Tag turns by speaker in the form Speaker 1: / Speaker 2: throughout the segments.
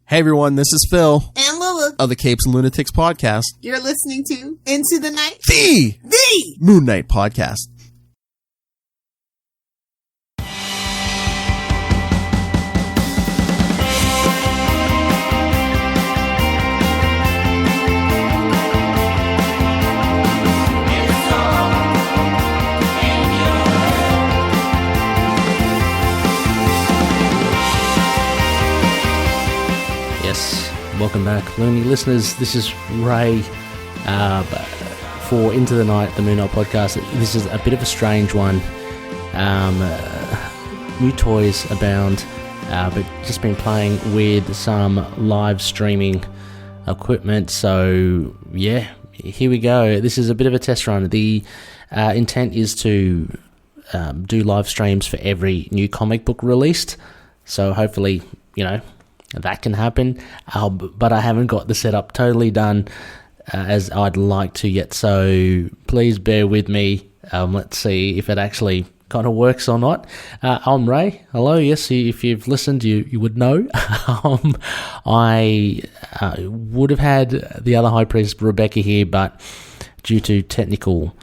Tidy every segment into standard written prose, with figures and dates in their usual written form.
Speaker 1: Hey everyone, this is Phil
Speaker 2: and Lulu
Speaker 1: of the Capes and Lunatics podcast.
Speaker 2: You're listening to Into the Night,
Speaker 1: the Moon Knight podcast.
Speaker 3: Yes, welcome back, Looney listeners. This is Ray for Into the Night, the Moon Knight podcast. This is a bit of a strange one. New toys abound, but just been playing with some live streaming equipment. So yeah, here we go. This is a bit of a test run. The intent is to do live streams for every new comic book released. So hopefully, that can happen, but I haven't got the setup totally done as I'd like to yet, so please bear with me. Let's see if it actually kind of works or not. I'm Ray. Hello. Yes, if you've listened, you would know. I would have had the other High Priest, Rebecca, here, but due to technical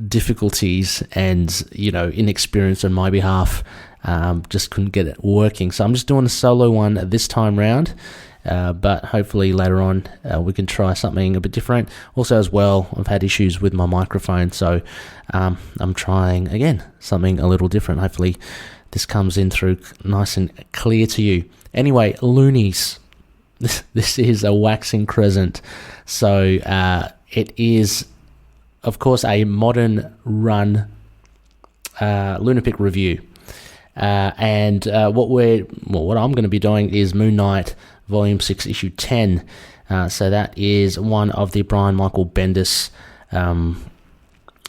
Speaker 3: difficulties and, inexperience on my behalf, just couldn't get it working. So I'm just doing a solo one this time round, but hopefully later on we can try something a bit different. Also as well, I've had issues with my microphone, so I'm trying again something a little different. Hopefully this comes in through nice and clear to you. Anyway, loonies, this is a waxing crescent, so it is of course a modern run LUNAR-PICK review. And what I'm going to be doing is Moon Knight Volume 6, Issue 10. So that is one of the Brian Michael Bendis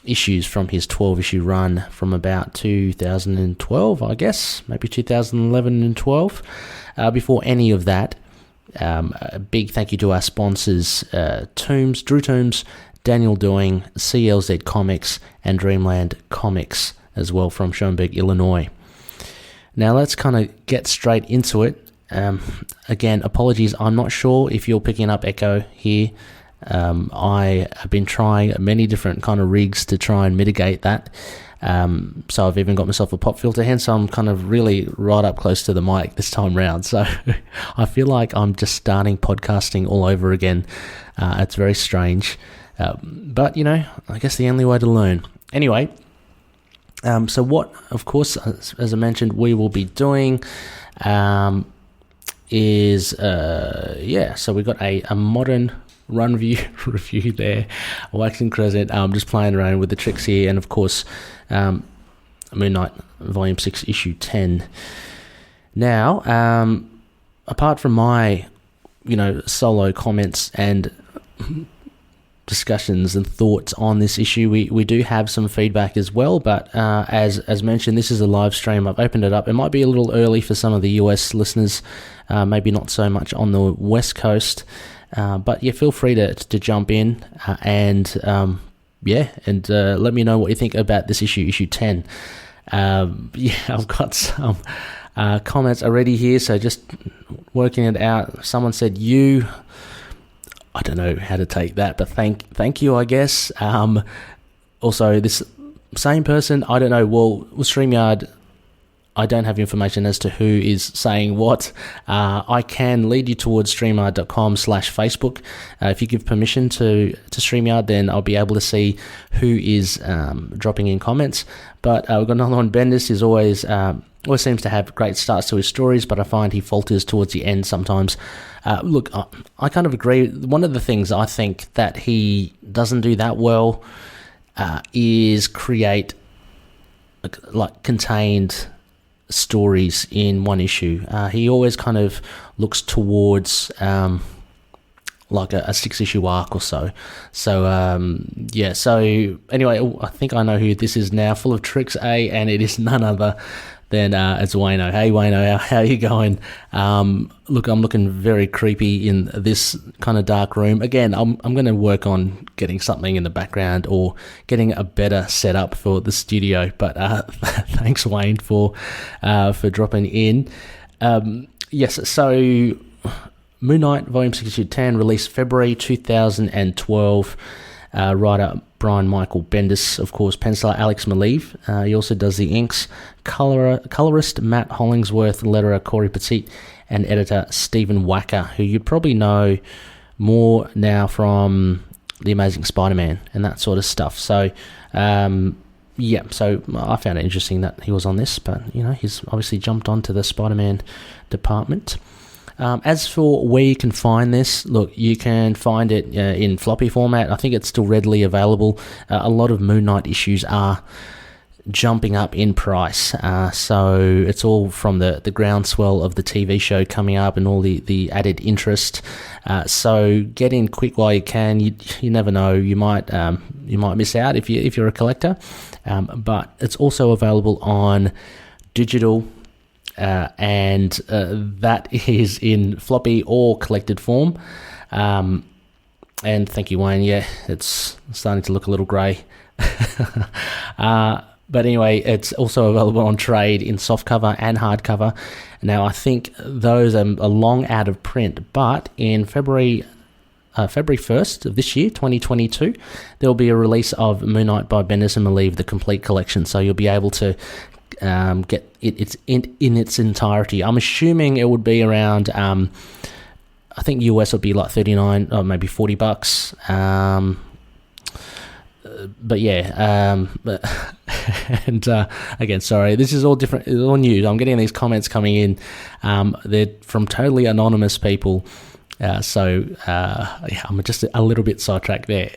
Speaker 3: issues from his 12-issue run from about 2012, I guess, maybe 2011 and 12. Before any of that, a big thank you to our sponsors, Drew Toombs, Daniel Doing, CLZ Comics, and Dreamland Comics as well from Schoenberg, Illinois. Now let's kind of get straight into it. Again, apologies, I'm not sure if you're picking up echo here. I have been trying many different kind of rigs to try and mitigate that. So I've even got myself a pop filter, hence I'm kind of really right up close to the mic this time round. So I feel like I'm just starting podcasting all over again. It's very strange. But, I guess the only way to learn. Anyway, so what, of course, as I mentioned, we will be doing is, so we've got a modern run review there, a waxing crescent. Just playing around with the tricks here, and of course, Moon Knight Volume 6, Issue 10. Now, apart from my, solo comments and discussions and thoughts on this issue, we do have some feedback as well, but as mentioned, this is a live stream. I've opened it up. It might be a little early for some of the US listeners, maybe not so much on the West Coast, but yeah, feel free to jump in and let me know what you think about this issue 10. I've got some comments already here, so just working it out. Someone said I don't know how to take that, but thank you, I guess. Also, this same person, I don't know, with StreamYard, I don't have information as to who is saying what. I can lead you towards streamyard.com/Facebook. If you give permission to StreamYard, then I'll be able to see who is dropping in comments. But we've got another one. Bendis is always seems to have great starts to his stories, but I find he falters towards the end sometimes. Look, I kind of agree. One of the things I think that he doesn't do that well is create like contained stories in one issue. He always kind of looks towards like a 6-issue arc or so. So so anyway, I think I know who this is now. Full of tricks, and it is none other than it's Wayno. Hey Wayno, how are you going? Look, I'm looking very creepy in this kind of dark room. Again, I'm going to work on getting something in the background or getting a better setup for the studio. But thanks, Wayne, for dropping in. Yes, so Moon Knight Volume 6/10, released February 2012. Writer Brian Michael Bendis, of course, penciler Alex Maleev. He also does the inks. Colorist Matt Hollingsworth, letterer Cory Petit, and editor Stephen Wacker, who you probably know more now from The Amazing Spider-Man and that sort of stuff. So, so I found it interesting that he was on this, but, he's obviously jumped onto the Spider-Man department. As for where you can find this, look, you can find it in floppy format. I think it's still readily available. A lot of Moon Knight issues are jumping up in price, so it's all from the groundswell of the TV show coming up and all the added interest. So get in quick while you can. You never know, you might miss out if you're a collector. But it's also available on digital. And that is in floppy or collected form. And thank you, Wayne. Yeah, it's starting to look a little grey. But anyway, it's also available on trade in softcover and hardcover. Now, I think those are long out of print, but in February 1st of this year, 2022, there will be a release of Moon Knight by Bendis and Maleev, the complete collection. So you'll be able to get it in its entirety. I'm assuming it would be around, I think US would be like $39 or maybe $40. But yeah, and again, sorry, this is all different, it's all new. I'm getting these comments coming in. They're from totally anonymous people. So I'm just a little bit sidetracked there.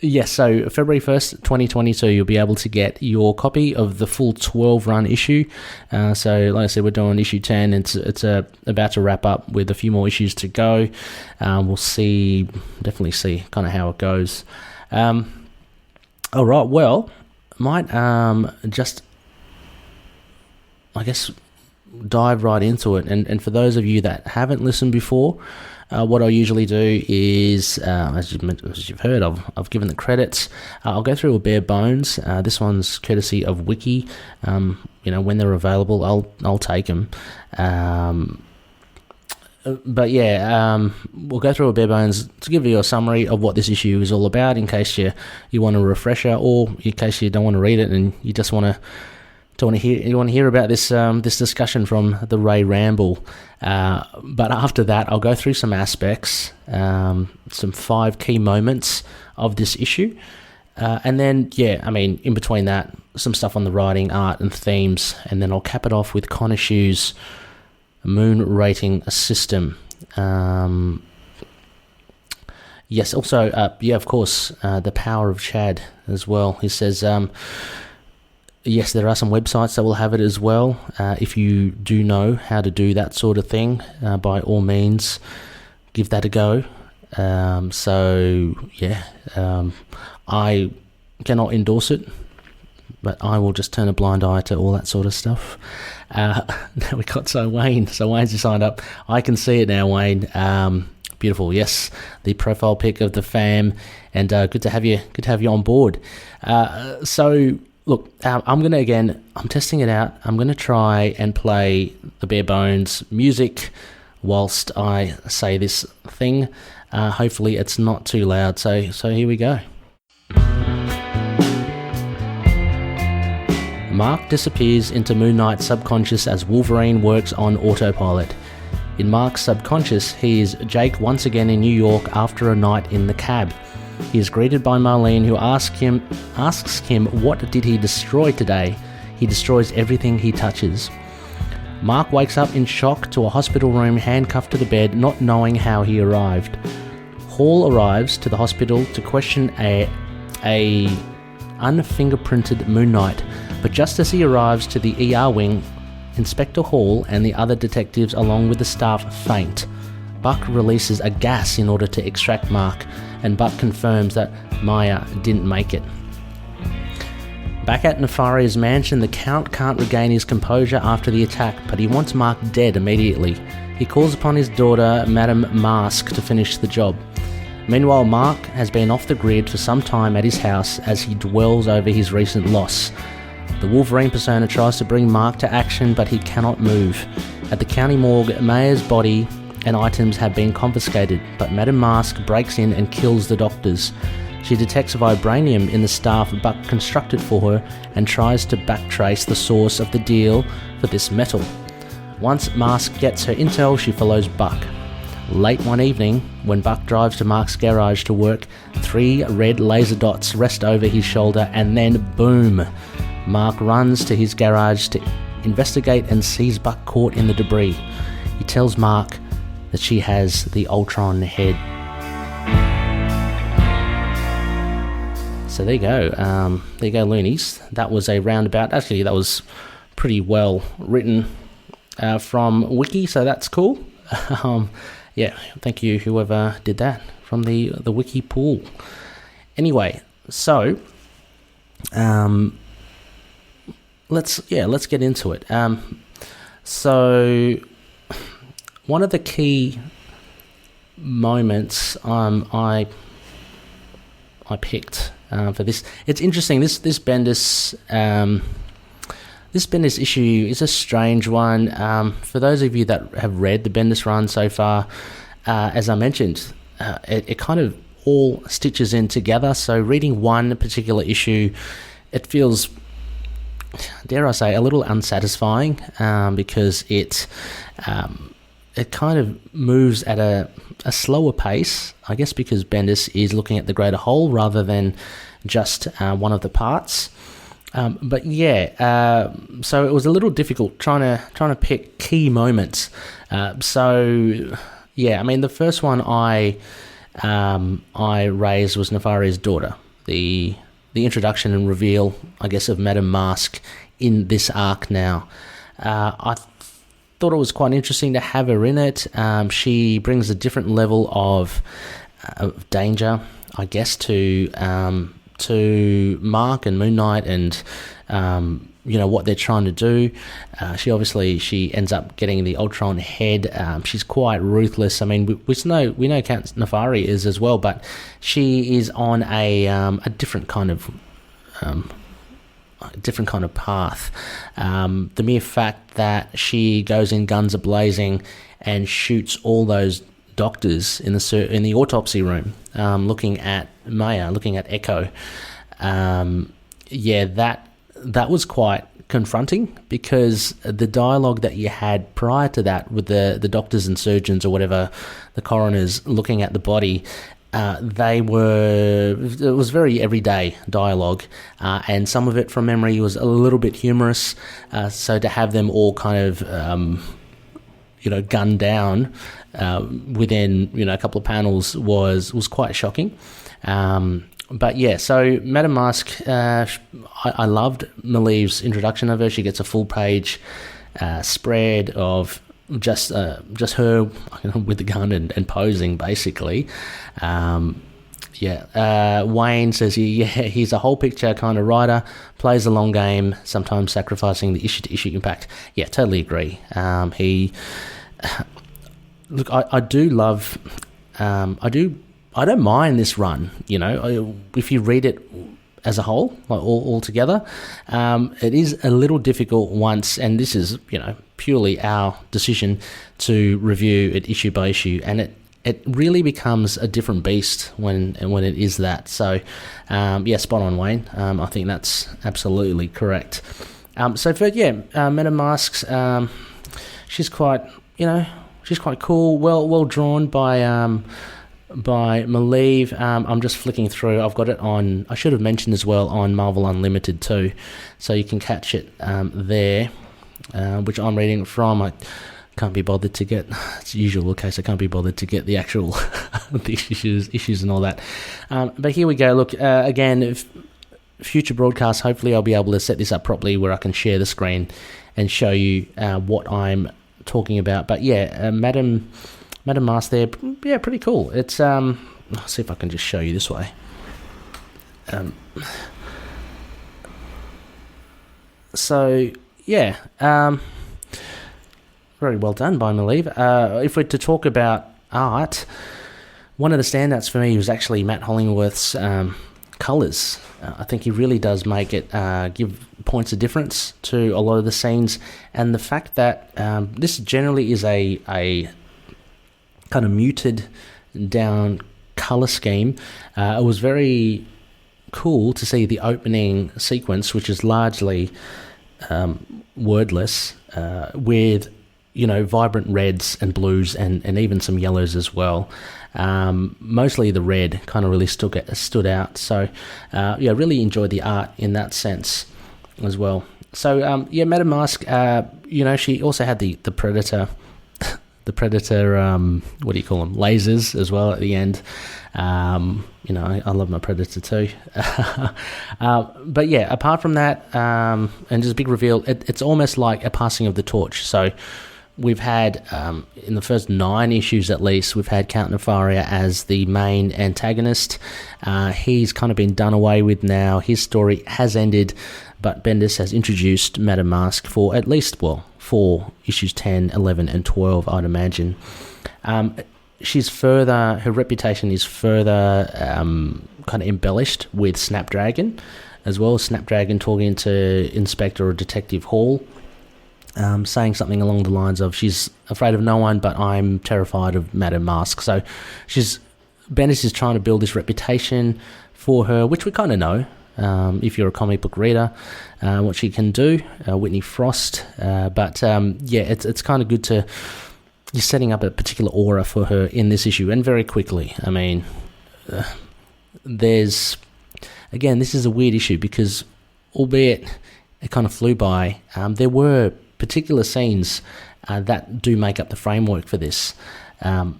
Speaker 3: Yes, so February 1st, 2022, you'll be able to get your copy of the full 12-run issue. So, like I said, we're doing issue 10. It's about to wrap up with a few more issues to go. We'll definitely see kind of how it goes. All right, well, might just, I guess, dive right into it. And for those of you that haven't listened before, what I usually do is, as you've heard, I've given the credits. I'll go through a bare bones. This one's courtesy of Wiki. When they're available, I'll take them. But yeah, we'll go through a bare bones to give you a summary of what this issue is all about, in case you want a refresher, or in case you don't want to read it and you just want to hear about this discussion from the RAMBLE. But after that, I'll go through some aspects, some 5 key moments of this issue, and then in between that, some stuff on the writing, art, and themes, and then I'll cap it off with Conishue's moon rating system. Yes, also, of course, the power of Chad as well. He says, yes, there are some websites that will have it as well. If you do know how to do that sort of thing, by all means, give that a go. I cannot endorse it, but I will just turn a blind eye to all that sort of stuff. Now we got Wayne. So Wayne's just signed up. I can see it now, Wayne. Beautiful. Yes, the profile pic of the fam, and good to have you on board. Look, I'm testing it out. I'm going to try and play the bare bones music whilst I say this thing. Hopefully it's not too loud. So here we go. Marc disappears into Moon Knight's subconscious as Wolverine works on autopilot. In Marc's subconscious, he is Jake once again in New York after a night in the cab. He is greeted by Marlene, who asks him what did he destroy today. He destroys everything he touches. Marc wakes up in shock to a hospital room, handcuffed to the bed, not knowing how he arrived. Hall arrives to the hospital to question a unfingerprinted Moon Knight, but just as he arrives to the ER wing, Inspector Hall and the other detectives along with the staff faint. Buck releases a gas in order to extract Marc, and Buck confirms that Maya didn't make it. Back at Nefaria's mansion, the Count can't regain his composure after the attack, but he wants Marc dead immediately. He calls upon his daughter, Madame Masque, to finish the job. Meanwhile, Marc has been off the grid for some time at his house as he dwells over his recent loss. The Wolverine persona tries to bring Marc to action, but he cannot move. At the county morgue, Mayor's body and items have been confiscated, but Madame Masque breaks in and kills the doctors. She detects vibranium in the staff Buck constructed for her and tries to backtrace the source of the deal for this metal. Once Masque gets her intel, she follows Buck. Late one evening, when Buck drives to Marc's garage to work, 3 red laser dots rest over his shoulder, and then boom! Marc runs to his garage to investigate and sees Buck caught in the debris. He tells Marc that she has the Ultron head. So there you go. There you go, loonies. That was a roundabout. Actually, that was pretty well written from Wiki, so that's cool. Yeah, thank you, whoever did that from the Wiki pool. Anyway, so let's get into it. So one of the key moments I picked for this, it's interesting. This Bendis issue is a strange one. For those of you that have read the Bendis run so far, as I mentioned, it kind of all stitches in together. So reading one particular issue, it feels, dare I say, a little unsatisfying because it kind of moves at a slower pace, I guess, because Bendis is looking at the greater whole rather than just one of the parts. But yeah, so it was a little difficult trying to pick key moments. So yeah, I mean, the first one I raised was Nefari's daughter, the introduction and reveal, I guess, of Madame Masque in this arc now. I thought it was quite interesting to have her in it. She brings a different level of danger, I guess, to Marc and Moon Knight and what they're trying to do. She ends up getting the Ultron head. She's quite ruthless. I mean, we know Count Nefari is as well, but she is on a different kind of path. The mere fact that she goes in guns a-blazing and shoots all those doctors in the autopsy room, looking at Maya, looking at Echo. That was quite confronting, because the dialogue that you had prior to that with the doctors and surgeons, or whatever, the coroners looking at the body, it was very everyday dialogue, and some of it from memory was a little bit humorous. So to have them all kind of gunned down within a couple of panels was quite shocking. But yeah, so Madame Masque, I loved Maleev's introduction of her. She gets a full page spread of just her with the gun and posing, basically. Wayne says he's a whole picture kind of writer, plays a long game, sometimes sacrificing the issue to issue impact. Yeah, totally agree. I do love, I don't mind this run, if you read it as a whole, like all together. It is a little difficult once, and this is, purely our decision to review it issue by issue, and it really becomes a different beast when it is that. So, spot on, Wayne. I think that's absolutely correct. Madame Masque, she's quite cool, well drawn by Maleev. I'm just flicking through. I've got it on, I should have mentioned as well, on Marvel Unlimited too, so you can catch it there, which I'm reading from. I can't be bothered to get, it's the usual case, I can't be bothered to get the actual the issues and all that. But here we go. Look, again, if future broadcasts, hopefully I'll be able to set this up properly where I can share the screen and show you what I'm talking about. But yeah, Madame Masque there, yeah, pretty cool. It's I'll see if I can just show you this way. Very well done by Maleev. If we're to talk about art, one of the standouts for me was actually Matt Hollingsworth's colours. I think he really does make it give points of difference to a lot of the scenes, and the fact that this generally is a kind of muted down colour scheme. It was very cool to see the opening sequence, which is largely wordless, with vibrant reds and blues and even some yellows as well. Mostly the red kind of really stood out. So really enjoyed the art in that sense as well. So Madame Masque, she also had the Predator the Predator, what do you call them, lasers as well at the end. I love my Predator too. But yeah, apart from that, and just a big reveal, it's almost like a passing of the torch. So we've had, in the first 9 issues at least, we've had Count Nefaria as the main antagonist. He's kind of been done away with now. His story has ended, but Bendis has introduced Madame Masque for at least, for issues 10, 11, and 12, I'd imagine. Her reputation is further kind of embellished with Snapdragon as well. Snapdragon talking to Inspector or Detective Hall, saying something along the lines of, she's afraid of no one, but I'm terrified of Madame Masque. So Bendis is trying to build this reputation for her, which we kind of know, if you're a comic book reader, what she can do, Whitney Frost. But it's kind of good to... You're setting up a particular aura for her in this issue, and very quickly. I mean, this is a weird issue because, albeit it kind of flew by, there were particular scenes that do make up the framework for this.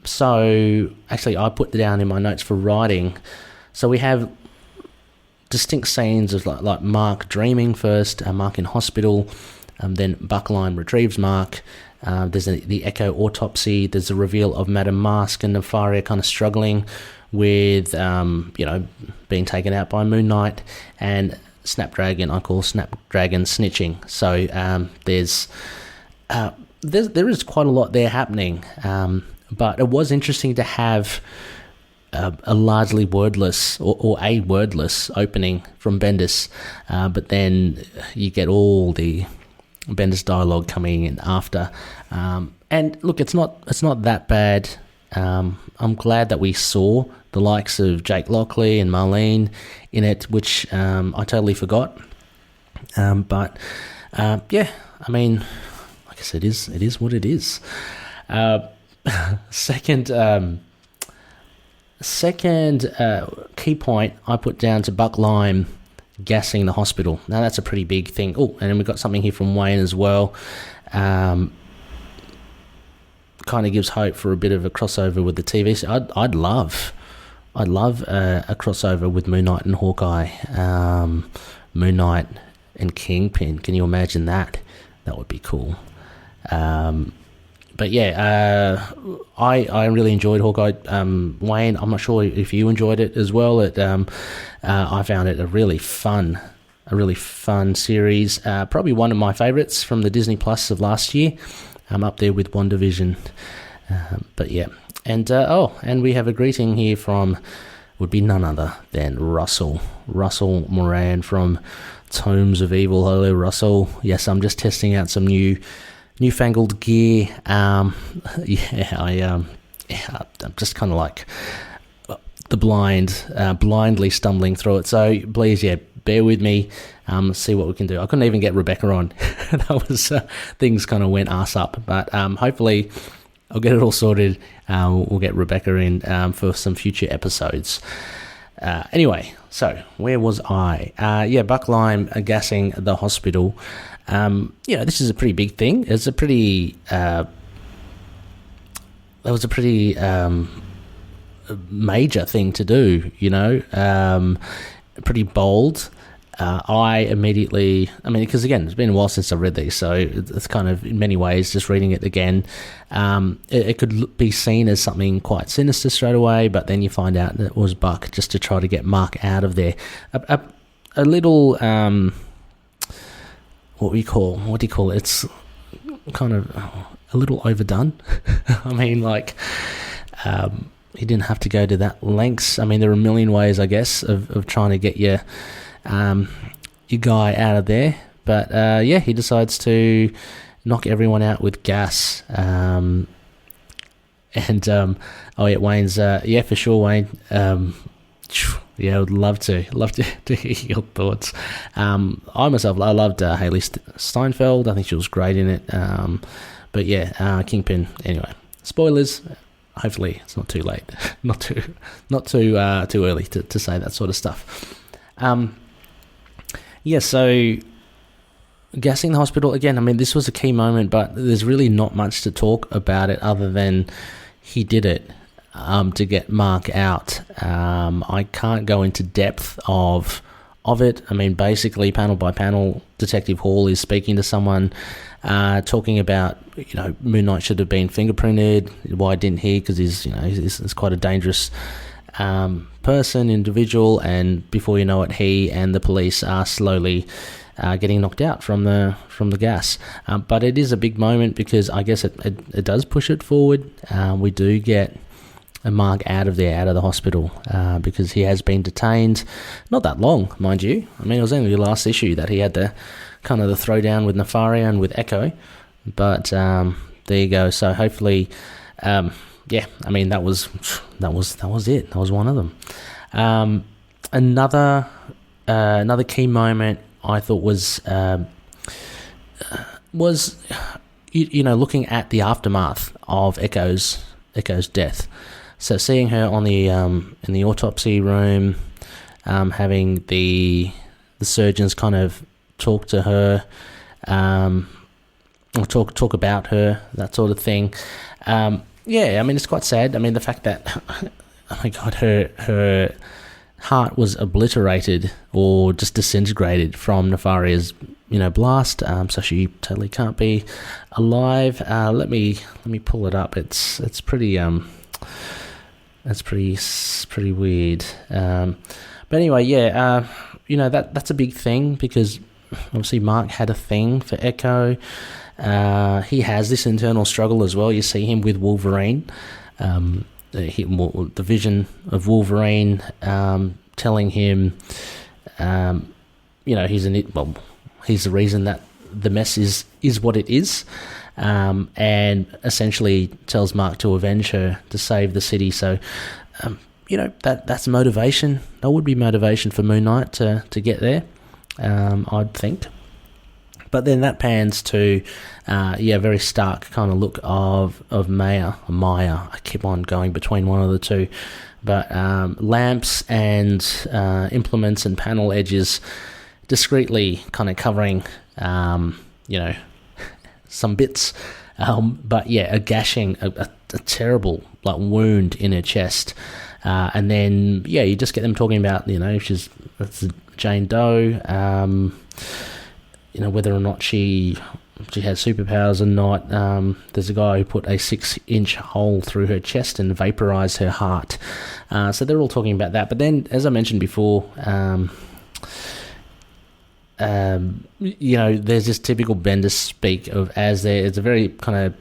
Speaker 3: So, actually, I put down in my notes for writing. So we have distinct scenes of like Marc dreaming first, Marc in hospital, then Buckline retrieves Marc. There's the Echo autopsy. There's a reveal of Madame Masque and Nefaria kind of struggling with, being taken out by Moon Knight, and Snapdragon. I call Snapdragon snitching. So there is quite a lot there happening. But it was interesting to have a largely wordless or a wordless opening from Bendis, but then you get all the Bendis dialogue coming in after, and look, it's not that bad. I'm glad that we saw the likes of Jake Lockley and Marlene in it, which I totally forgot. But I mean, like I said, it is what it is. Second key point I put down to Buck Lime gassing the hospital. Now that's a pretty big thing. Oh, and then we've got something here from Wayne as well. Kind of gives hope for a bit of a crossover with the TV. So I'd love a crossover with Moon Knight and Hawkeye, Moon Knight and Kingpin. Can you imagine that? That would be cool. But yeah, I really enjoyed Hawkeye. Wayne, I'm not sure if you enjoyed it as well. I found it a really fun series. Probably one of my favourites from the Disney Plus of last year. I'm up there with WandaVision. But yeah, and we have a greeting here from, would be none other than Russell Moran from Tomes of Evil. Hello, Russell. Yes, I'm just testing out some newfangled gear. I'm just kind of like the blindly stumbling through it. So please, bear with me. See what we can do. I couldn't even get Rebecca on. That was things kind of went arse up, but hopefully I'll get it all sorted. We'll get Rebecca in for some future episodes. Anyway, so where was I? Buck Lime gassing the hospital. This is a pretty big thing. It's a pretty... that was a pretty major thing to do, pretty bold. I immediately... because again, it's been a while since I've read these, so it's kind of, in many ways, just reading it again. It could be seen as something quite sinister straight away, but then you find out that it was Buck just to try to get Marc out of there. A little... what do you call it? It's kind of a little overdone. he didn't have to go to that lengths. I mean, there are a million ways, I guess, of trying to get your guy out of there. But he decides to knock everyone out with gas. Wayne's for sure, Wayne. I would love to hear your thoughts. I loved Haley Steinfeld. I think she was great in it. Kingpin. Anyway, spoilers. Hopefully, it's not too late. not too early to say that sort of stuff. So gassing the hospital again. I mean, this was a key moment, but there's really not much to talk about it other than he did it to get Marc out. I can't go into depth of it. I mean, basically, panel by panel, Detective Hall is speaking to someone, talking about, Moon Knight should have been fingerprinted. Why didn't he? Because he's quite a dangerous individual, and before you know it, he and the police are slowly getting knocked out from the gas. But it is a big moment because I guess it does push it forward. We do get a Marc out of the hospital, because he has been detained not that long, mind you. I mean, it was only the last issue that he had the kind of the throwdown with Nefaria and with Echo, but there you go. So hopefully, I mean, that was it. That was one of them. Another key moment I thought was looking at the aftermath of Echo's death. So seeing her on the in the autopsy room, having the surgeons kind of talk to her, or talk about her, that sort of thing. I mean, it's quite sad. I mean, the fact that, oh my God, her heart was obliterated or just disintegrated from Nefaria's, blast. So she totally can't be alive. Let me pull it up. It's pretty pretty weird. But anyway, that's a big thing because obviously Marc had a thing for Echo. He has this internal struggle as well. You see him with Wolverine. The vision of Wolverine telling him, he's the reason that the mess is what it is, and essentially tells Marc to avenge her, to save the city. So, that's motivation. That would be motivation for Moon Knight to get there, I'd think. But then that pans to, very stark kind of look of Maya. I keep on going between one of the two. But lamps and implements and panel edges discreetly kind of covering, some bits. But a gashing, a terrible wound in her chest. And then, you just get them talking about, that's Jane Doe, whether or not she has superpowers or not. There's a guy who put a 6-inch hole through her chest and vaporized her heart. So they're all talking about that. But then, as I mentioned before, there's this typical Bendis speak of it's a very kind of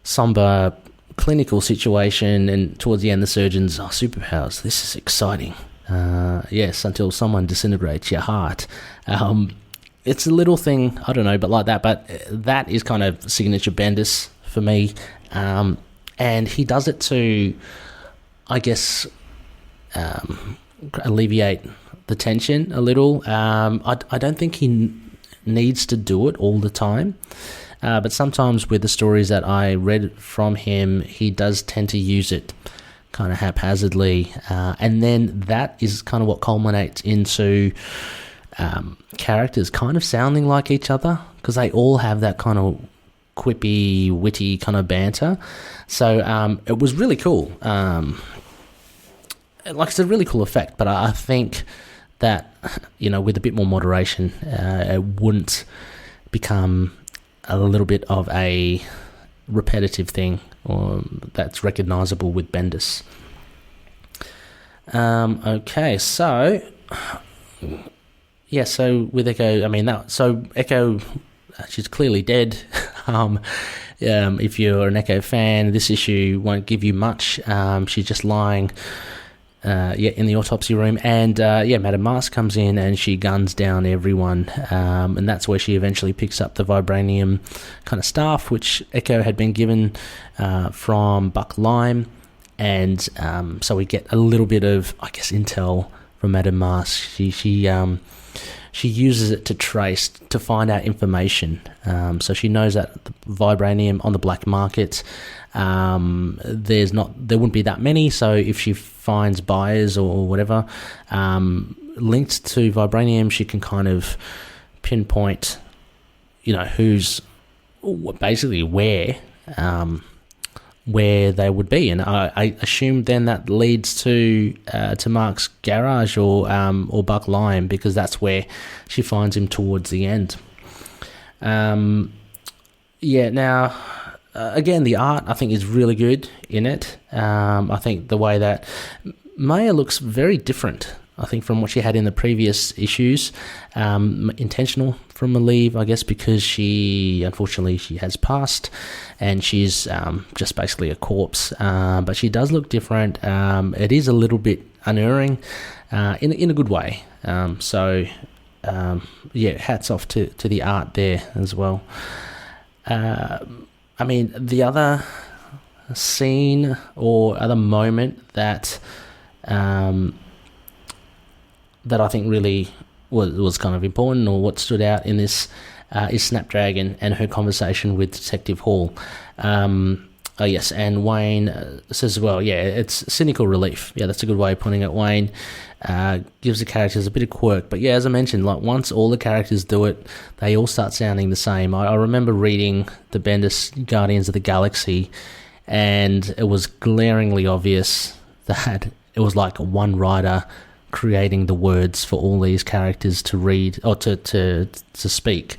Speaker 3: somber clinical situation, and towards the end the surgeons are superpowers. This is exciting. Yes, until someone disintegrates your heart. It's a little thing, I don't know, but like that. But that is kind of signature Bendis for me. And he does it to, I guess, alleviate the tension a little. I don't think he needs to do it all the time. But sometimes with the stories that I read from him, he does tend to use it kind of haphazardly. And then that is kind of what culminates into characters kind of sounding like each other, because they all have that kind of quippy, witty kind of banter. So it was really cool. It's a really cool effect, but I think that, with a bit more moderation, it wouldn't become a little bit of a repetitive thing or that's recognizable with Bendis. Okay, so so with Echo, Echo, she's clearly dead. if you're an Echo fan, this issue won't give you much. She's just lying in the autopsy room, and Madame Masque comes in and she guns down everyone, and that's where she eventually picks up the vibranium kind of staff, which Echo had been given from Buck Lime, and so we get a little bit of, I guess, intel from Madame Masque. She uses it to find out information. So she knows that the vibranium on the black market, there wouldn't be that many. So if she finds buyers or whatever linked to vibranium, she can kind of pinpoint, who's basically where they would be, and I assume then that leads to Marc's garage or Buck Lime, because that's where she finds him towards the end. Now again, the art I think is really good in it. I think the way that Maya looks very different, I think, from what she had in the previous issues. Intentional from Maleev, I guess, because unfortunately she has passed and she's just basically a corpse. But she does look different. It is a little bit unerring in a good way. Hats off to the art there as well. The other scene or other moment that I think really was kind of important, or what stood out in this, is Snapdragon and her conversation with Detective Hall. Yes, and Wayne says, well, it's cynical relief. Yeah, that's a good way of putting it. Wayne gives the characters a bit of quirk. But yeah, as I mentioned, like once all the characters do it, they all start sounding the same. I remember reading the Bendis Guardians of the Galaxy, and it was glaringly obvious that it was like one writer creating the words for all these characters to read or to speak.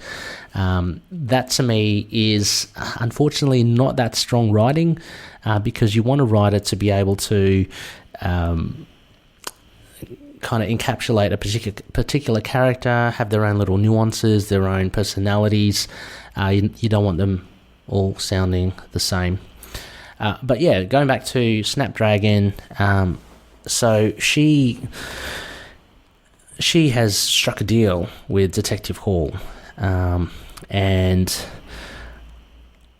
Speaker 3: That to me is unfortunately not that strong writing, because you want a writer to be able to kind of encapsulate a particular character, have their own little nuances, their own personalities. You don't want them all sounding the same. But yeah, going back to Snapdragon, so she has struck a deal with Detective Hall, and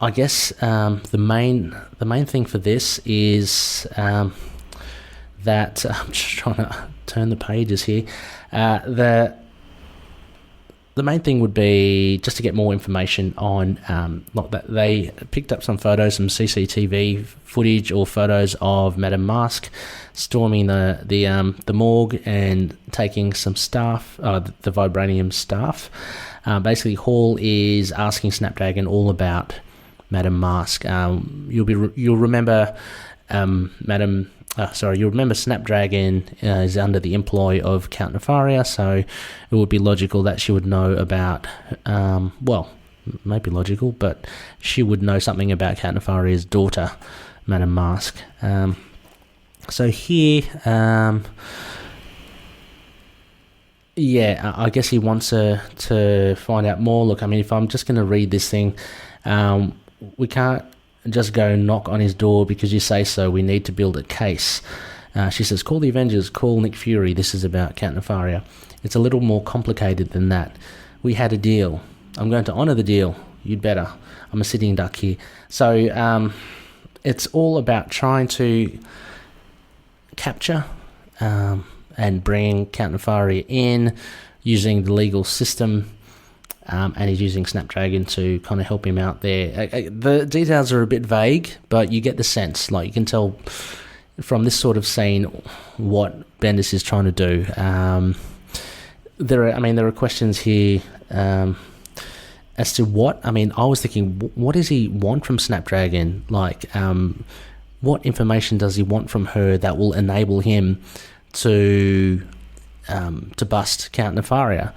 Speaker 3: I guess the main thing for this is that I'm just trying to turn the pages here. The main thing would be just to get more information on, not that they picked up some photos, some CCTV footage or photos of Madame Masque storming the morgue and taking some staff, the vibranium staff. Basically, Hall is asking Snapdragon all about Madame Masque. You'll remember you'll remember Snapdragon is under the employ of Count Nefaria, so it would be logical that she would know about, maybe logical, but she would know something about Count Nefaria's daughter, Madame Masque. So here, I guess he wants her to find out more. Look, I mean, if I'm just going to read this thing, we can't just go knock on his door because you say so. We need to build a case. She says, call the Avengers, call Nick Fury. This is about Count Nefaria. It's a little more complicated than that. We had a deal. I'm going to honour the deal. You'd better. I'm a sitting duck here. So it's all about trying to capture and bring Count Nefaria in using the legal system. And he's using Snapdragon to kind of help him out there. The details are a bit vague, but you get the sense. Like, you can tell from this sort of scene what Bendis is trying to do. There are questions here as to what. I mean, I was thinking, what does he want from Snapdragon? Like, what information does he want from her that will enable him to bust Count Nefaria?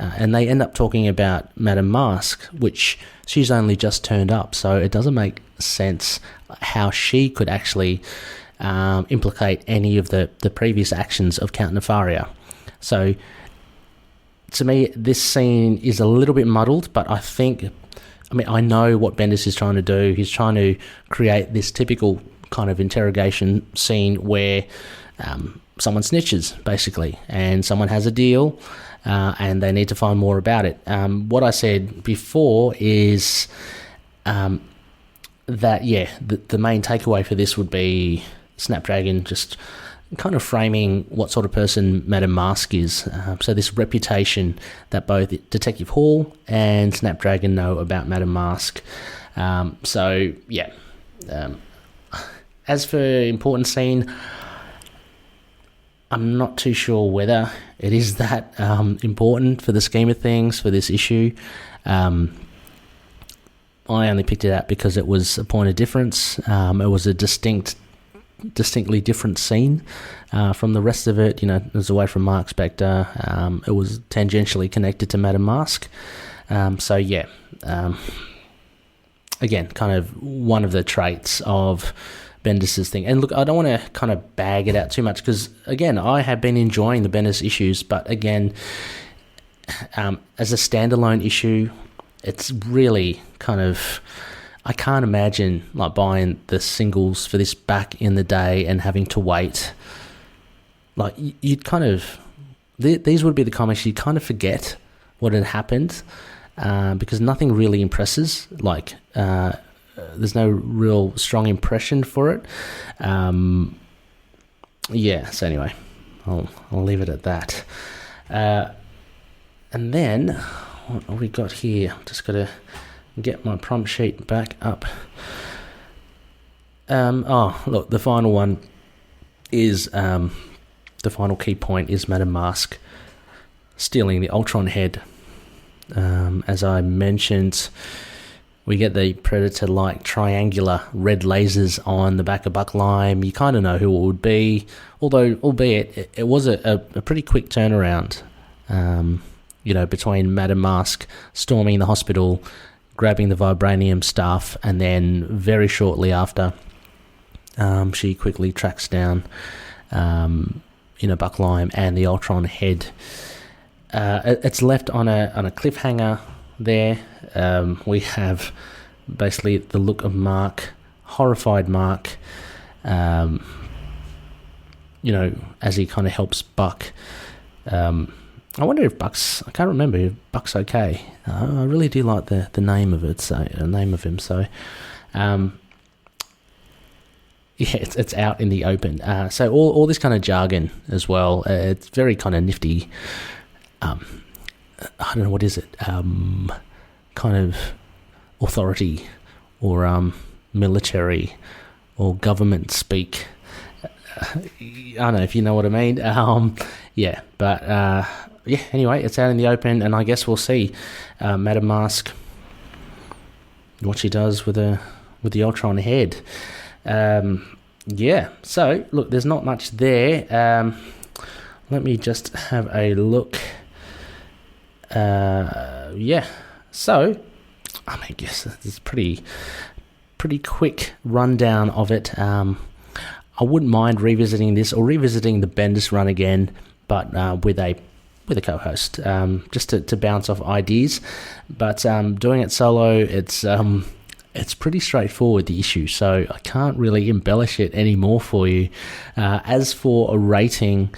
Speaker 3: And they end up talking about Madame Masque, which she's only just turned up, so it doesn't make sense how she could actually implicate any of the previous actions of Count Nefaria. So, to me, this scene is a little bit muddled, but I think I mean, I know what Bendis is trying to do. He's trying to create this typical kind of interrogation scene where someone snitches, basically, and someone has a deal, and they need to find more about it. What I said before is that, the main takeaway for this would be Snapdragon just kind of framing what sort of person Madame Masque is. So this reputation that both Detective Hall and Snapdragon know about Madame Masque. As for important scene, I'm not too sure whether it is that important for the scheme of things for this issue. I only picked it out because it was a point of difference. It was a distinctly different scene from the rest of it. It was away from Marc Spector. It was tangentially connected to Madame Masque. Again, kind of one of the traits of Bendis' thing. And look, I don't want to kind of bag it out too much because, again, I have been enjoying the Bendis issues, but again, as a standalone issue, it's really kind of... I can't imagine like buying the singles for this back in the day and having to wait. Like you'd kind of... These would be the comics you'd kind of forget what had happened because nothing really impresses. Like... there's no real strong impression for it. So anyway, I'll leave it at that. And then, what have we got here? I've just got to get my prompt sheet back up. Look, the final one is, the final key point is Madame Masque stealing the Ultron head. As I mentioned... We get the Predator-like triangular red lasers on the back of Buck Lime. You kind of know who it would be, albeit it was a pretty quick turnaround, between Madame Masque storming the hospital, grabbing the vibranium stuff, and then very shortly after, she quickly tracks down, Buck Lime and the Ultron head. It's left on a cliffhanger there. We have basically the look of Marc, horrified Marc, as he kind of helps Buck. I wonder if Buck's... I can't remember if Buck's okay. I really do like the name of it, name of him. So, it's out in the open. So all this kind of jargon as well. It's very kind of nifty. I don't know, what is it? Kind of authority or military or government speak. I don't know if you know what I mean. Anyway, it's out in the open, and I guess we'll see Madame Masque, what she does with the Ultron head. So look, there's not much there. Let me just have a look. So, I guess it's pretty quick rundown of it. I wouldn't mind revisiting this or revisiting the Bendis run again, but with a co-host, just to bounce off ideas. But doing it solo, it's pretty straightforward, the issue, so I can't really embellish it anymore for you. As for a rating,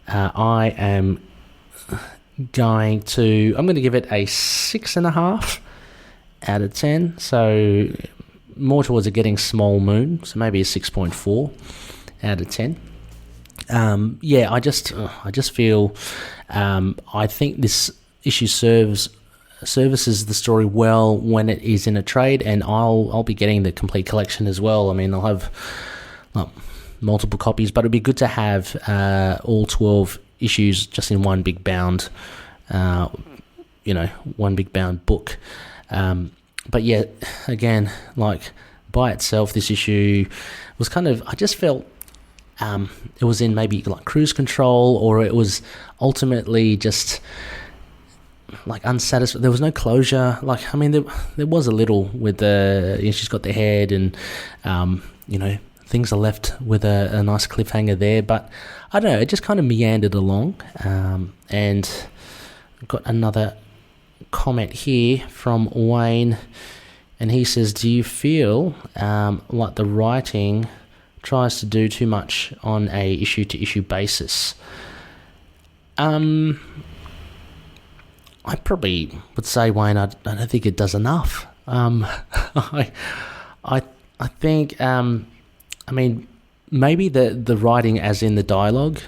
Speaker 3: I'm going to give it a 6.5 out of 10, so more towards a getting small moon, so maybe a 6.4 out of 10. I just feel I think this issue services the story well when it is in a trade, and I'll be getting the complete collection as well. I mean, I'll have multiple copies, but it'd be good to have all 12 issues just in one big bound, one big bound book. But yeah, again, like by itself, this issue was kind of, I just felt it was in maybe like cruise control, or it was ultimately just like unsatisfied. There was no closure. Like, I mean, there was a little with she's got the head, and things are left with a nice cliffhanger there, but I don't know, it just kind of meandered along. And I've got another comment here from Wayne. And he says, do you feel like the writing tries to do too much on a issue-to-issue basis? I probably would say, Wayne, I don't think it does enough. I think, maybe the writing, as in the dialogue,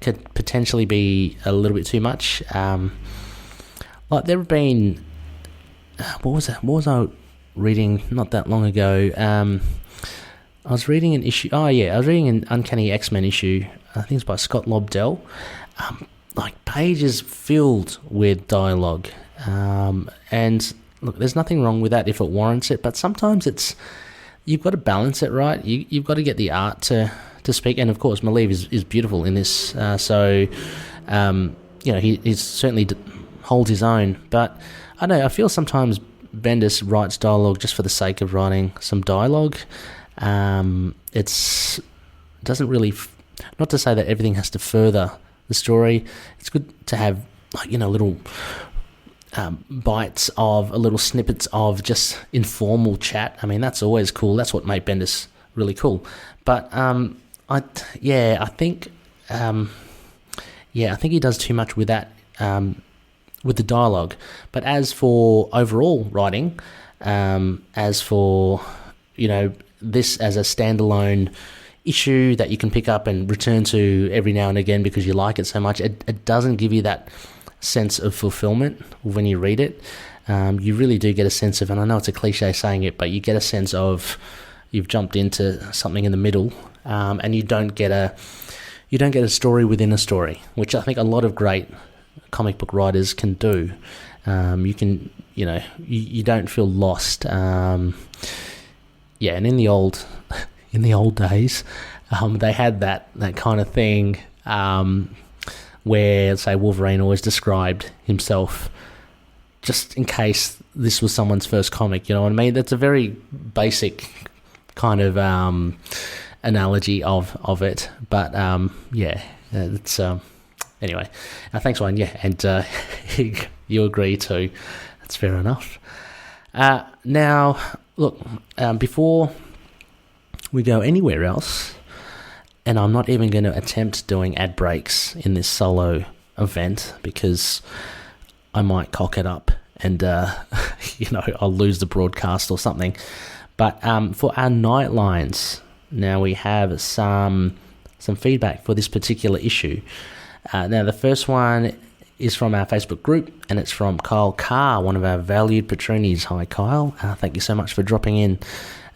Speaker 3: could potentially be a little bit too much. Like there have been, what was I reading not that long ago? I was reading an issue. I was reading an Uncanny X-Men issue. I think it's by Scott Lobdell. Like pages filled with dialogue. And look, there's nothing wrong with that if it warrants it, but sometimes you've got to balance it right. You've got to get the art to speak, and of course Maleev is beautiful in this. He certainly holds his own. But I don't know. I feel sometimes Bendis writes dialogue just for the sake of writing some dialogue. It doesn't really. Not to say that everything has to further the story. It's good to have little bites of little snippets of just informal chat. I mean, that's always cool. That's what made Bendis really cool. But I think he does too much with that, with the dialogue. But as for overall writing, as for this as a standalone issue that you can pick up and return to every now and again because you like it so much, it doesn't give you that sense of fulfillment when you read it. You really do get a sense of, and I know it's a cliche saying it, but you get a sense of you've jumped into something in the middle, and you don't get a story within a story, which I think a lot of great comic book writers can do. You can, you don't feel lost. And in the old days, they had that kind of thing where, say, Wolverine always described himself, just in case this was someone's first comic, you know what I mean? That's a very basic kind of analogy of it. But, it's... Anyway, thanks, Wayne. Yeah, and you agree too. That's fair enough. Now, look, before we go anywhere else, and I'm not even going to attempt doing ad breaks in this solo event because I might cock it up and, I'll lose the broadcast or something. But for our nightlines, now we have some feedback for this particular issue. Now, the first one is from our Facebook group, and it's from Kyle Carr, one of our valued patronies. Hi, Kyle. Thank you so much for dropping in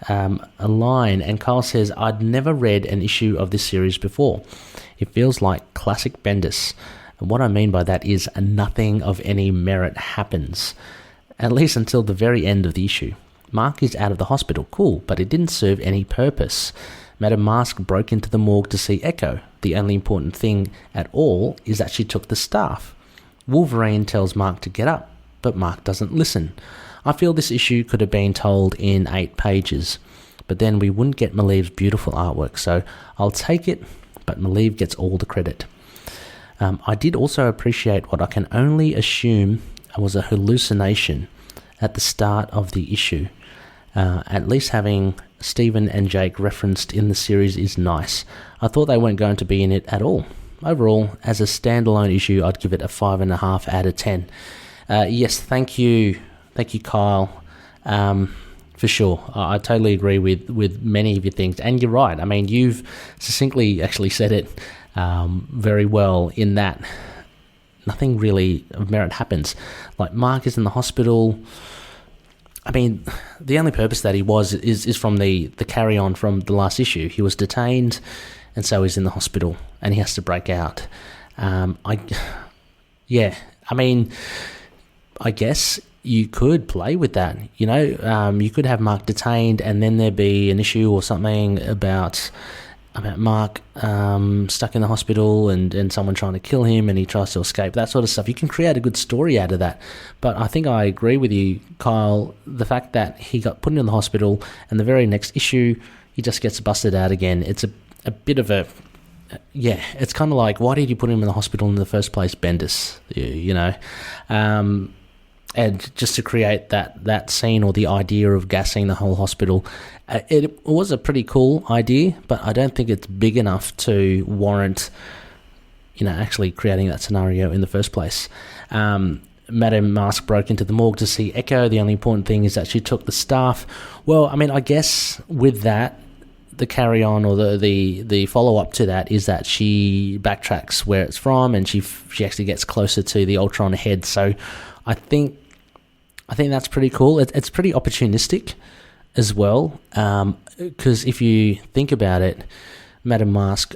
Speaker 3: a line. And Kyle says, I'd never read an issue of this series before. It feels like classic Bendis. And what I mean by that is nothing of any merit happens, at least until the very end of the issue. Marc is out of the hospital. Cool, but it didn't serve any purpose. Madame Masque broke into the morgue to see Echo. The only important thing at all is that she took the staff. Wolverine tells Marc to get up, but Marc doesn't listen. I feel this issue could have been told in 8 pages, but then we wouldn't get Maleev's beautiful artwork, so I'll take it, but Maleev gets all the credit. I did also appreciate what I can only assume was a hallucination at the start of the issue. At least having Stephen and Jake referenced in the series is nice. I thought they weren't going to be in it at all. Overall, as a standalone issue, I'd give it a 5.5 out of 10. Yes, thank you, Kyle. For sure, I totally agree with many of your things, and you're right. I mean, you've succinctly actually said it very well in that nothing really of merit happens. Like, Marc is in the hospital. I mean, the only purpose that he was is from the carry-on from the last issue. He was detained, and so he's in the hospital, and he has to break out. I guess you could play with that. You could have Marc detained, and then there'd be an issue or something about Marc stuck in the hospital and someone trying to kill him and he tries to escape, that sort of stuff. You can create a good story out of that. But I think I agree with you, Kyle, the fact that he got put in the hospital and the very next issue he just gets busted out again. It's a bit of a... Yeah, it's kind of like, why did you put him in the hospital in the first place, Bendis? and just to create that scene or the idea of gassing the whole hospital, it was a pretty cool idea, but I don't think it's big enough to warrant, actually creating that scenario in the first place. Madame Masque broke into the morgue to see Echo. The only important thing is that she took the staff. Well, I mean, I guess with that, the carry-on or the follow-up to that is that she backtracks where it's from, and she actually gets closer to the Ultron head. So I think that's pretty cool. It's pretty opportunistic as well, because if you think about it, Madame Masque,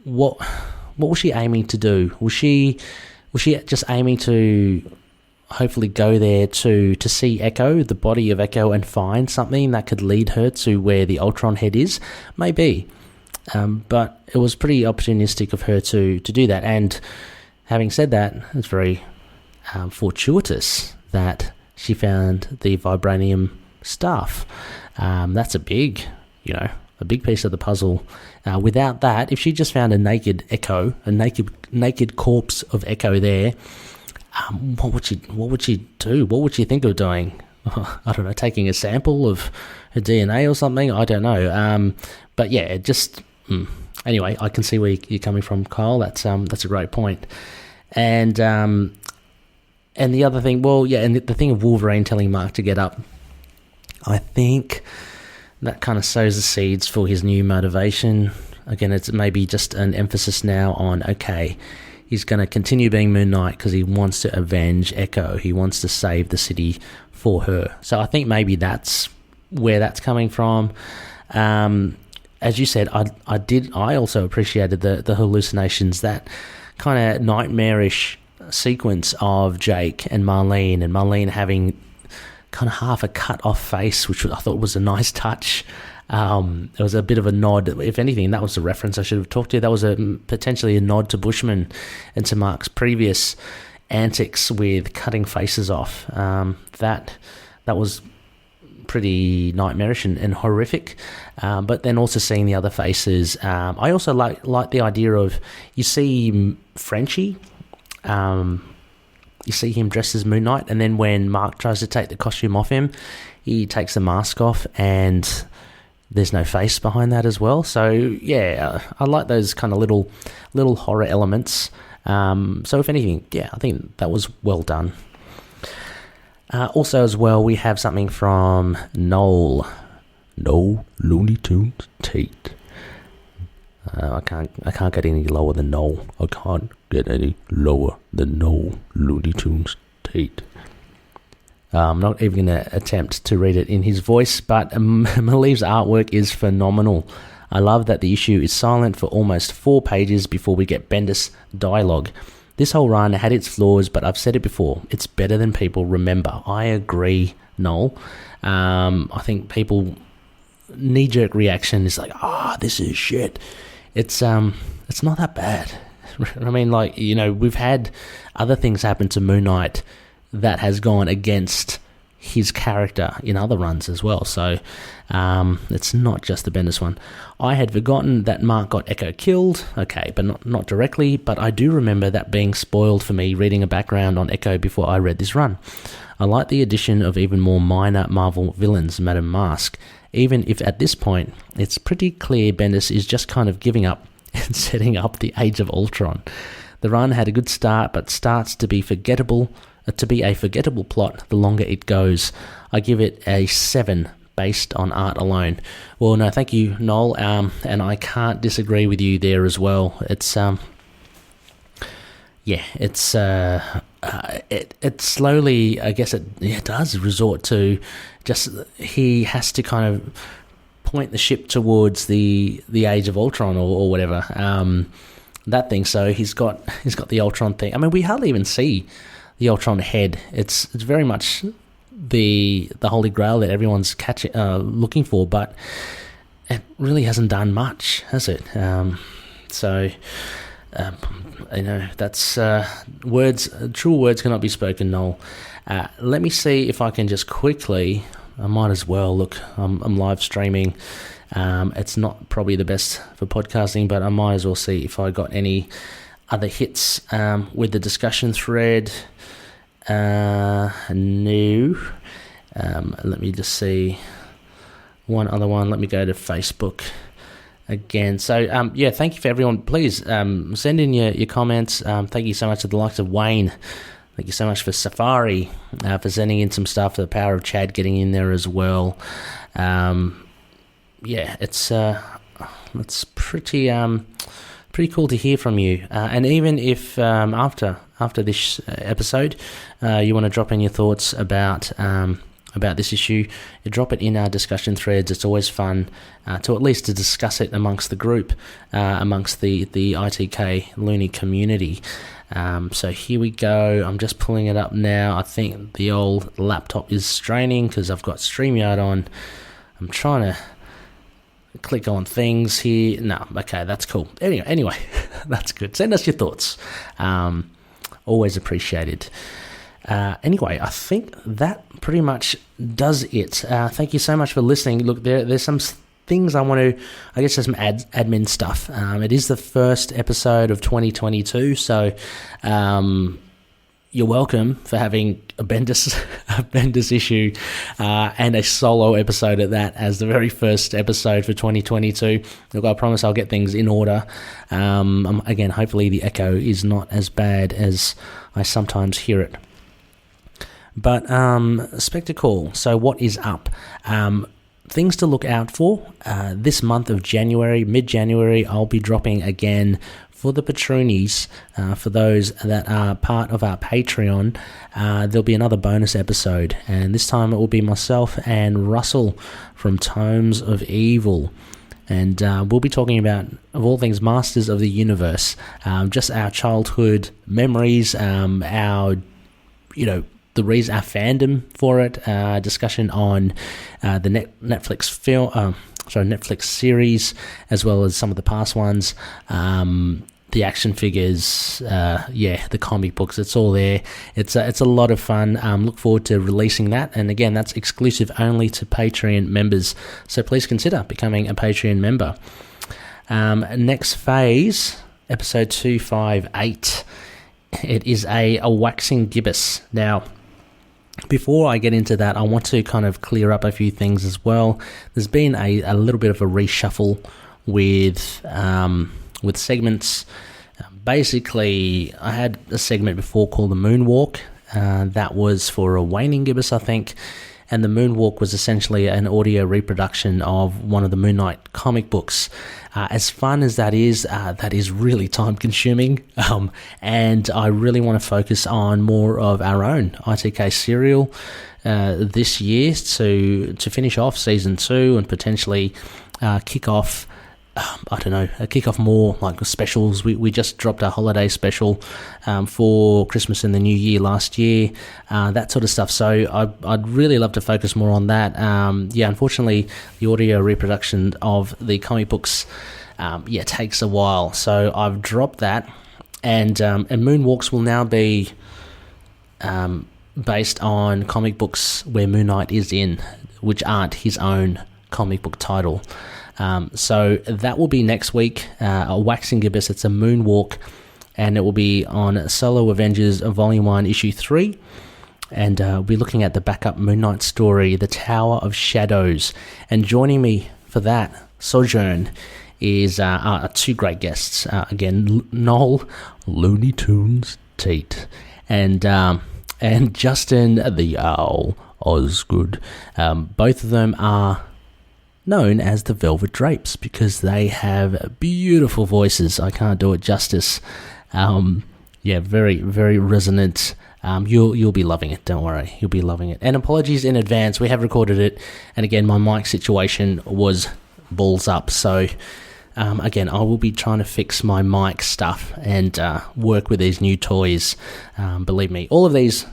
Speaker 3: what was she aiming to do? Was she just aiming to hopefully go there to see Echo, the body of Echo, and find something that could lead her to where the Ultron head is? Maybe. But it was pretty opportunistic of her to do that. And having said that, it's very fortuitous that she found the vibranium staff. That's a big piece of the puzzle. Without that, if she just found a naked Echo, a naked corpse of Echo there, what would she do? What would she think of doing? I don't know, taking a sample of her DNA or something? I don't know. But yeah, anyway, I can see where you're coming from, Kyle. That's a great point. And the other thing, and the thing of Wolverine telling Marc to get up, I think that kind of sows the seeds for his new motivation. Again, it's maybe just an emphasis now on, okay, he's going to continue being Moon Knight because he wants to avenge Echo. He wants to save the city for her. So I think maybe that's where that's coming from. As you said, I also appreciated the hallucinations, that kind of nightmarish sequence of Jake and Marlene having kind of half a cut off face, which I thought was a nice touch. It was a bit of a nod. If anything, that was a reference I should have talked to. That was potentially a nod to Bushman and to Marc's previous antics with cutting faces off. That was pretty nightmarish and horrific. But then also seeing the other faces. I also like the idea of, you see Frenchie, you see him dressed as Moon Knight, and then when Marc tries to take the costume off him, he takes the mask off and there's no face behind that as well. So yeah, I like those kind of little horror elements. So if anything, yeah, I think that was well done. Also as well, we have something from Noel Looney Tunes Tate. I can't get any lower than Noel. I can't get any lower than Noel Looney Tunes Tate. I'm not even going to attempt to read it in his voice, but Maleev's artwork is phenomenal. I love that the issue is silent for almost 4 pages before we get Bendis dialogue. This whole run had its flaws, but I've said it before, it's better than people remember. I agree, Noel. I think people knee-jerk reaction is like, this is shit. It's not that bad. I mean, we've had other things happen to Moon Knight that has gone against his character in other runs as well. So it's not just the Bendis one. I had forgotten that Marc got Echo killed. Okay, but not directly. But I do remember that being spoiled for me reading a background on Echo before I read this run. I like the addition of even more minor Marvel villains, Madame Masque, even if at this point it's pretty clear Bendis is just kind of giving up and setting up the Age of Ultron. The run had a good start, but starts to be a forgettable plot the longer it goes. I give it a 7 based on art alone. Well, no, thank you, Noel, and I can't disagree with you there as well. It's it slowly, I guess it does resort to just, he has to kind of point the ship towards the Age of Ultron or whatever, that thing. So he's got the Ultron thing. I mean, we hardly even see the Ultron head. It's very much the Holy Grail that everyone's looking for, but it really hasn't done much, has it? That's true words cannot be spoken, Noel. Let me see if I can just quickly, I might as well, look, I'm live streaming. It's not probably the best for podcasting, but I might as well see if I got any other hits with the discussion thread. No. Let me just see one other one. Let me go to Facebook again. So, thank you for everyone. Please send in your comments. Thank you so much to the likes of Wayne. Thank you so much for Safari for sending in some stuff, for the Power of Chad getting in there as well. It's pretty cool to hear from you. And even if after this episode, you want to drop in your thoughts about this issue, you drop it in our discussion threads. It's always fun to at least to discuss it amongst the group, amongst the ITK Looney community. So here we go. I'm just pulling it up now. I think the old laptop is straining because I've got StreamYard on. I'm trying to click on things here. No, okay, that's cool. Anyway, that's good. Send us your thoughts. Always appreciated. Anyway, I think that pretty much does it. Thank you so much for listening. Look, there's some things I want to, I guess there's some admin stuff. It is the first episode of 2022, so you're welcome for having a Bendis issue and a solo episode at that as the very first episode for 2022. Look, I promise I'll get things in order. Again, hopefully the echo is not as bad as I sometimes hear it. But Spectacle, so what is up? Things to look out for. This month of January, mid-January, I'll be dropping again for the patroonies, for those that are part of our Patreon. There'll be another bonus episode, and this time it will be myself and Russell from Tomes of Evil. And we'll be talking about, of all things, Masters of the Universe, just our childhood memories, the reason, our fandom for it, discussion on the Netflix series, as well as some of the past ones, the action figures, the comic books. It's all there. It's a lot of fun. Look forward to releasing that. And again, that's exclusive only to Patreon members. So please consider becoming a Patreon member. Next phase, episode 258. It is a waxing gibbous. Now, before I get into that, I want to kind of clear up a few things as well. There's been a little bit of a reshuffle with segments. Basically, I had a segment before called the Moonwalk. That was for a waning gibbous, I think. And the Moonwalk was essentially an audio reproduction of one of the Moon Knight comic books. As fun as that is really time-consuming, and I really want to focus on more of our own ITK serial this year to finish off Season 2 and potentially kick off more like specials. We just dropped a holiday special for Christmas and the New Year last year, that sort of stuff. So I'd really love to focus more on that. Unfortunately, the audio reproduction of the comic books takes a while. So I've dropped that, and Moonwalks will now be based on comic books where Moon Knight is in, which aren't his own comic book title. So that will be next week, a waxing gibbous. It's a Moonwalk, and it will be on Solo Avengers Volume 1, Issue 3, and we'll be looking at the backup Moon Knight story, The Tower of Shadows. And joining me for that sojourn is two great guests. Again, Noel Looney Tunes Tate and Justin the Owl Osgood. Both of them are known as the Velvet Drapes because they have beautiful voices. I can't do it justice. Very, very resonant. You'll be loving it, don't worry. You'll be loving it. And apologies in advance, we have recorded it, and again, my mic situation was balls up, so again, I will be trying to fix my mic stuff and work with these new toys. Believe me, all of these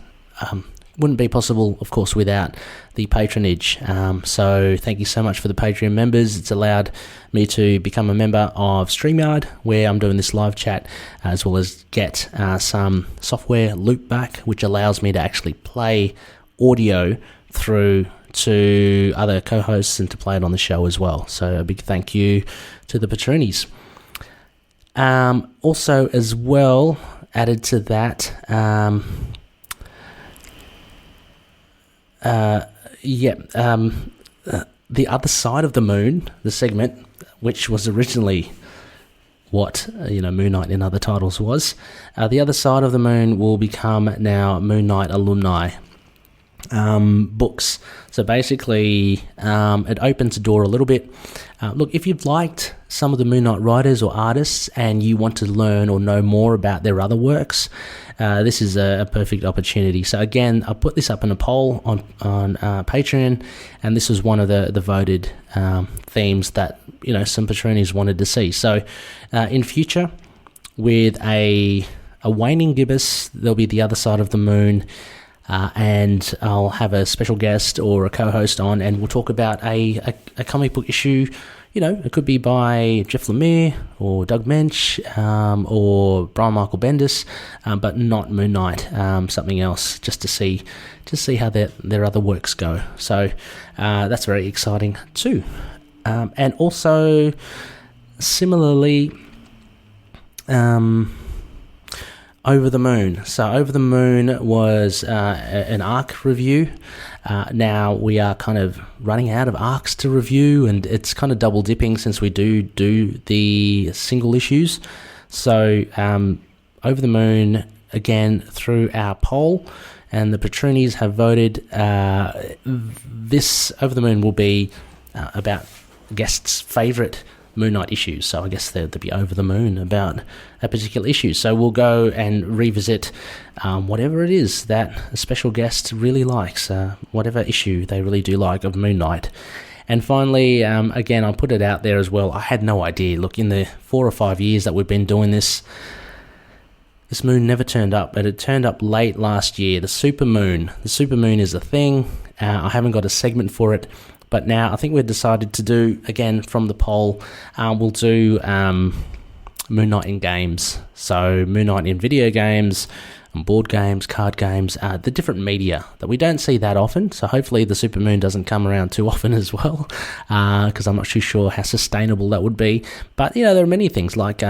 Speaker 3: wouldn't be possible, of course, without the patronage. So thank you so much for the Patreon members. It's allowed me to become a member of StreamYard, where I'm doing this live chat, as well as get some software loop back, which allows me to actually play audio through to other co-hosts and to play it on the show as well. So a big thank you to the patronies. Also, as well, added to that, The Other Side of the Moon, the segment, which was originally what Moon Knight in other titles was. The Other Side of the Moon will become now Moon Knight alumni books. So basically, it opens the door a little bit. Look, if you've liked some of the Moon Knight writers or artists and you want to learn or know more about their other works, this is a perfect opportunity. So again, I put this up in a poll on Patreon, and this was one of the voted themes that some patronies wanted to see. So in future, with a waning gibbous, there'll be The Other Side of the Moon. And I'll have a special guest or a co-host on, and we'll talk about a comic book issue. It could be by Jeff Lemire or Doug Mensch or Brian Michael Bendis, but not Moon Knight. Something else, just to see how their other works go. So that's very exciting too. And also, similarly, Over the Moon. So Over the Moon was an arc review. Now we are kind of running out of arcs to review, and it's kind of double dipping since we do the single issues. So Over the Moon, again, through our poll, and the patronies have voted, this Over the Moon will be about guests' favourite Moon Knight issues. So I guess they'll be over the moon about a particular issue. So we'll go and revisit whatever it is that a special guest really likes, whatever issue they really do like of Moon Knight. And finally, again, I'll put it out there as well. I had no idea. Look, in the 4 or 5 years that we've been doing this moon never turned up, but it turned up late last year. The super moon is a thing. I haven't got a segment for it. But now I think we've decided to do, again, from the poll, we'll do Moon Knight in games. So Moon Knight in video games, board games, card games, the different media that we don't see that often. So hopefully the super moon doesn't come around too often as well, because I'm not too sure how sustainable that would be. But, there are many things like,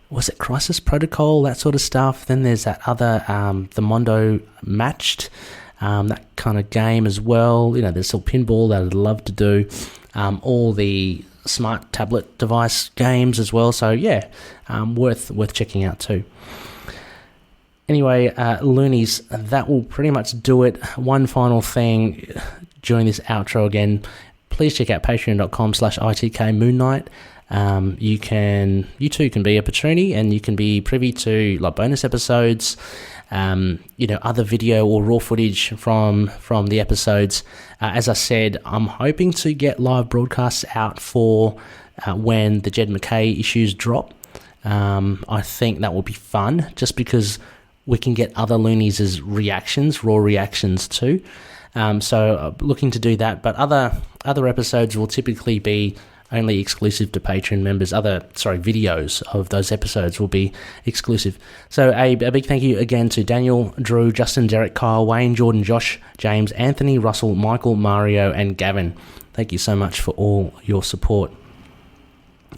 Speaker 3: was it Crisis Protocol, that sort of stuff. Then there's that other, the Mondo Matched, that kind of game as well. There's still pinball that I'd love to do. All the smart tablet device games as well. So yeah, worth checking out too. Anyway, Loonies, that will pretty much do it. One final thing during this outro again, please check out patreon.com/ITK Moon Knight. You too can be a patroni, and you can be privy to like bonus episodes, other video or raw footage from the episodes. As I said, I'm hoping to get live broadcasts out for when the Jed McKay issues drop. I think that will be fun, just because we can get other Loonies' reactions, raw reactions too. So looking to do that, but other episodes will typically be only exclusive to Patreon members. Videos of those episodes will be exclusive. So a big thank you again to Daniel, Drew, Justin, Derek, Kyle, Wayne, Jordan, Josh, James, Anthony, Russell, Michael, Mario, and Gavin. Thank you so much for all your support.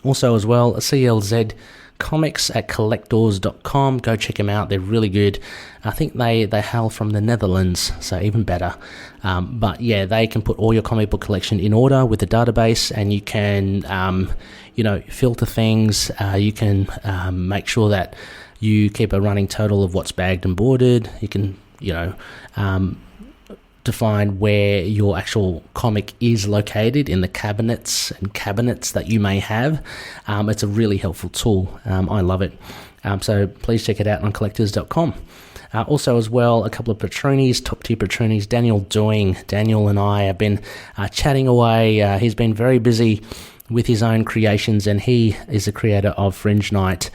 Speaker 3: Also as well, CLZ Comics at collectors.com. Go check them out. They're really good. I think they hail from the Netherlands, so even better. But yeah, they can put all your comic book collection in order with the database, and you can, filter things. You can make sure that you keep a running total of what's bagged and boarded. You can, define where your actual comic is located in the cabinets that you may have. It's a really helpful tool. I love it. So please check it out on collectors.com. Also as well, a couple of patronies, top tier patronies. Daniel and I have been chatting away. He's been very busy with his own creations, and he is the creator of Fringe Knight,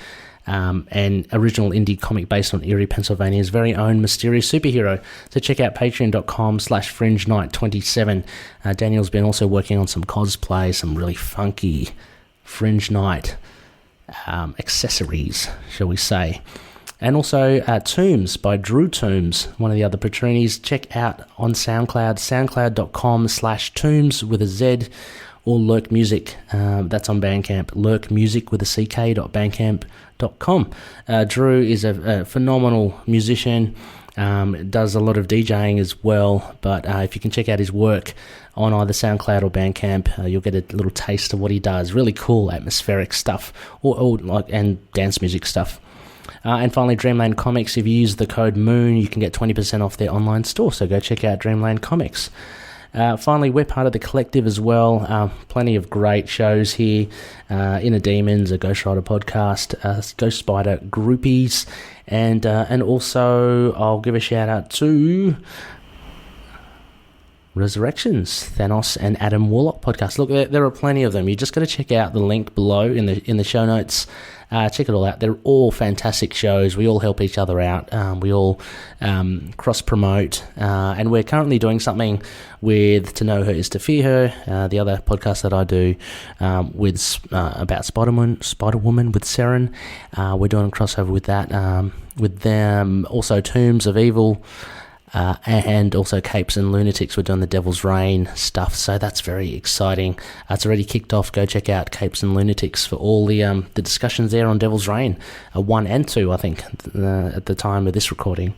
Speaker 3: an original indie comic based on Erie, Pennsylvania's very own mysterious superhero. So check out patreon.com/Fringe Knight 27. Daniel's been also working on some cosplay, some really funky Fringe Knight accessories, shall we say. And also Tombs by Drew Tombs, one of the other patronies. Check out on SoundCloud, soundcloud.com/Tombs with a Z, or Lurk Music, that's on Bandcamp, lurkmusic with a CK.bandcamp.com. Drew is a phenomenal musician. Does a lot of DJing as well, but if you can check out his work on either SoundCloud or Bandcamp, you'll get a little taste of what he does. Really cool atmospheric stuff, and dance music stuff. And finally, Dreamland Comics. If you use the code MOON, you can get 20% off their online store, so go check out Dreamland Comics. Finally, we're part of the collective as well. Plenty of great shows here. Inner Demons, a Ghost Rider podcast, Ghost Spider groupies, and also I'll give a shout out to Resurrections, Thanos and Adam Warlock podcast. Look, there are plenty of them. You just got to check out the link below in the show notes. Check it all out. They're all fantastic shows. We all help each other out. We all cross-promote. And we're currently doing something with To Know Her Is to Fear Her, the other podcast that I do about Spider-Woman with Seren. We're doing a crossover with that with them. Also Tombs of Evil. And also Capes and Lunatics. We're doing the Devil's Reign stuff, so that's very exciting. It's already kicked off. Go check out Capes and Lunatics for all the discussions there on Devil's Reign, 1 and 2, I think, at the time of this recording.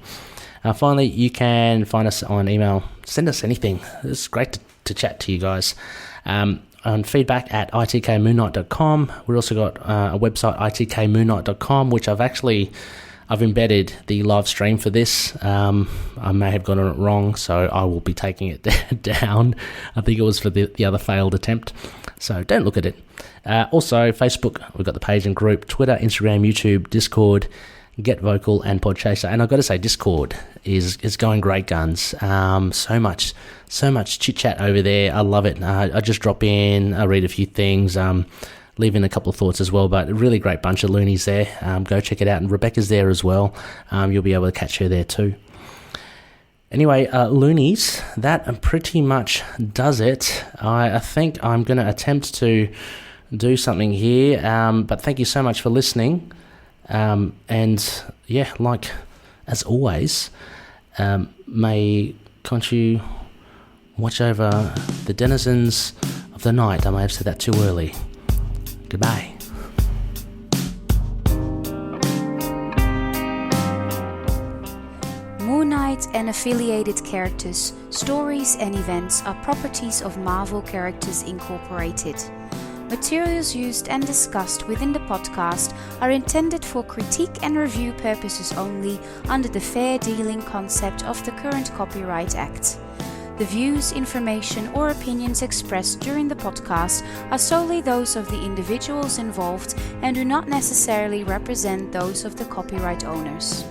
Speaker 3: Finally, you can find us on email. Send us anything. It's great to chat to you guys. On feedback at itkmoonnight.com. We've also got a website, itkmoonnight.com, which I've embedded the live stream for this. I may have gotten it wrong, so I will be taking it down. I think it was for the other failed attempt, so don't look at it. Also, Facebook, we've got the page and group, Twitter, Instagram, YouTube, Discord, Get Vocal, and Podchaser. And I've got to say, Discord is going great guns. So much chit-chat over there. I love it. I just drop in, I read a few things, leave in a couple of thoughts as well, but a really great bunch of loonies there. Go check it out. And Rebecca's there as well. You'll be able to catch her there too. Anyway, loonies, that pretty much does it. I think I'm going to attempt to do something here, but thank you so much for listening. And yeah, like as always, may Khonshu watch over the denizens of the night. I may have said that too early. Goodbye.
Speaker 4: Moon Knight and affiliated characters, stories and events are properties of Marvel Characters Incorporated. Materials used and discussed within the podcast are intended for critique and review purposes only under the fair dealing concept of the current Copyright Act. The views, information, or opinions expressed during the podcast are solely those of the individuals involved and do not necessarily represent those of the copyright owners.